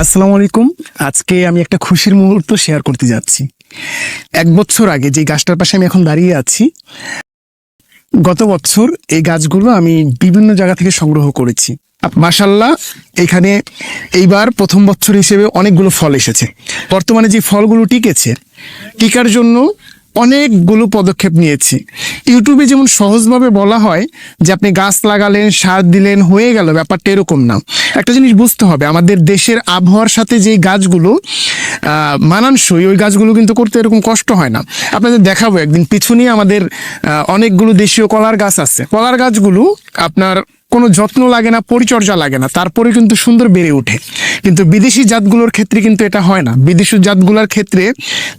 আসসালামু আলাইকুম। আজকে আমি একটা খুশির মুহূর্ত শেয়ার করতে যাচ্ছি। 1 বছর আগে যে গাছটার পাশে আমি এখন দাঁড়িয়ে আছি, গত বছর এই গাছগুলো আমি বিভিন্ন জায়গা থেকে সংগ্রহ করেছি। মাশাআল্লাহ, এখানে এইবার প্রথম বছর হিসেবে অনেকগুলো ফল এসেছে। বর্তমানে যে ফলগুলো টিকার জন্য অনেকগুলো পদক্ষেপ নিয়েছি। ইউটিউবে যেমন সহজভাবে বলা হয় যে আপনি গাছ লাগালেন, সার দিলেন, হয়ে গেল, ব্যাপারটা এরকম না। একটা জিনিস বুঝতে হবে, আমাদের দেশের আবহাওয়ার সাথে যে গাছগুলো মানানসই, ওই গাছগুলো কিন্তু করতে এরকম কষ্ট হয় না। আপনাদের দেখাবো একদিন। পিছনে আমাদের অনেকগুলো দেশীয় কলার গাছ আছে। কলার গাছগুলো আপনার কোনো যত্ন লাগে না, পরিচর্যা লাগে না, তারপরে কিন্তু সুন্দর বেড়ে ওঠে। কিন্তু বিদেশি জাতগুলোর ক্ষেত্রে কিন্তু এটা হয় না। বিদেশি জাতগুলোর ক্ষেত্রে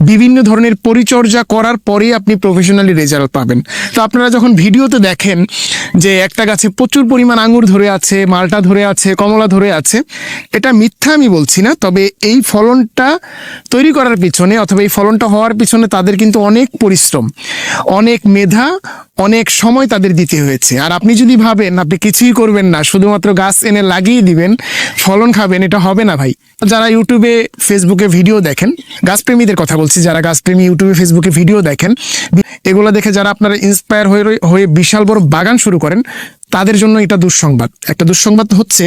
বিভিন্ন ধরনের পরিচর্যা করার পরেই আপনি প্রফেশনালি রেজাল্ট পাবেন। তো আপনারা যখন ভিডিওতে দেখেন যে একটা গাছে প্রচুর পরিমাণ আঙুর ধরে আছে, মালটা ধরে আছে, কমলা ধরে আছে, এটা মিথ্যা আমি বলছি না। তবে এই ফলনটা তৈরি করার পিছনে অথবা এই ফলনটা হওয়ার পিছনে তাদের কিন্তু অনেক পরিশ্রম, অনেক মেধা, অনেক সময় তাদের দিতে হয়েছে। আর আপনি যদি ভাবেন আপনি কিছুই করবেন না, শুধুমাত্র গাছ এনে লাগিয়ে দিবেন, ফলন খাবেন, এটা হবে না ভাই। যারা ইউটিউবে ফেসবুকে ভিডিও দেখেন, গাছপ্রেমীদের কথা বলছি, যারা গাছপ্রেমী ইউটিউবে ফেসবুকে ভিডিও দেখেন, এগুলো দেখে যারা আপনারা ইন্সপায়ার হয়ে বিশাল বড় বাগান শুরু করেন, তাদের জন্য এটা দুঃসংবাদ। একটা দুঃসংবাদ হচ্ছে,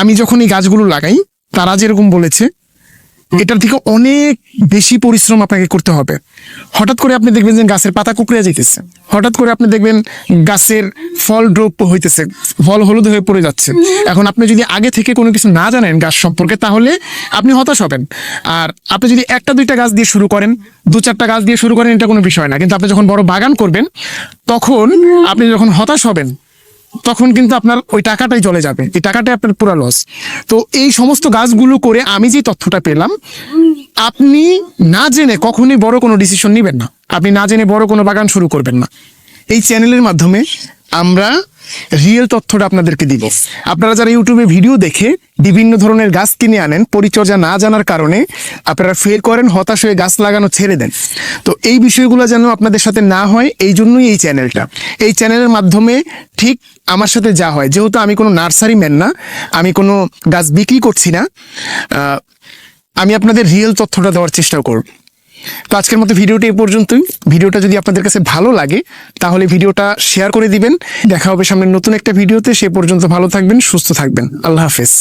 আমি যখন এই গাছগুলো লাগাই, তারা যেরকম বলেছে এটার থেকে অনেক বেশি পরিশ্রম আপনাকে করতে হবে। হঠাৎ করে আপনি দেখবেন যে গাছের পাতা কুকড়ে যাইতেছে, হঠাৎ করে আপনি দেখবেন গাছের ফল ড্রপ হইতেছে, ফল হলুদ হয়ে পড়ে যাচ্ছে। এখন আপনি যদি আগে থেকে কোনো কিছু না জানেন গাছ সম্পর্কে, তাহলে আপনি হতাশ হবেন। আর আপনি যদি 1-2টা গাছ দিয়ে শুরু করেন, 2-4টা গাছ দিয়ে শুরু করেন, এটা কোনো বিষয় না। কিন্তু আপনি যখন বড় বাগান করবেন, তখন আপনি যখন হতাশ হবেন, তখন কিন্তু আপনার ওই টাকাটাই চলে যাবে, এই টাকাটাই আপনার পুরো লস। তো এই সমস্ত গাছগুলো করে আমি যে তথ্যটা পেলাম, আপনি না জেনে কখনোই বড় কোনো ডিসিশন নেবেন না, আপনি না জেনে বড় কোনো বাগান শুরু করবেন না। এই চ্যানেলের মাধ্যমে আমরা রিয়েল তথ্যটা আপনাদেরকে দিব। আপনারা যারা ইউটিউবে ভিডিও দেখে বিভিন্ন ধরনের গাছ কিনে আনেন, পরিচর্যা না জানার কারণে আপনারা ফেল করেন, হতাশ হয়ে গাছ লাগানো ছেড়ে দেন। তো এই বিষয়গুলো যেন আপনাদের সাথে না হয়, এই জন্যই এই চ্যানেলটা। এই চ্যানেলের মাধ্যমে ঠিক আমার সাথে যা হয়, যেহেতু আমি কোনো নার্সারি ম্যান না, আমি কোনো গাছ বিক্রি করছি না, আমি আপনাদের রিয়েল তথ্যটা দেওয়ার চেষ্টা করব। তো আজকের মতো ভিডিওটি এ পর্যন্তই। ভিডিওটা যদি আপনাদের কাছে ভালো লাগে, তাহলে ভিডিওটা শেয়ার করে দিবেন। দেখা হবে সামনে নতুন একটা ভিডিওতে। সে পর্যন্ত ভালো থাকবেন, সুস্থ থাকবেন। আল্লাহ হাফেজ।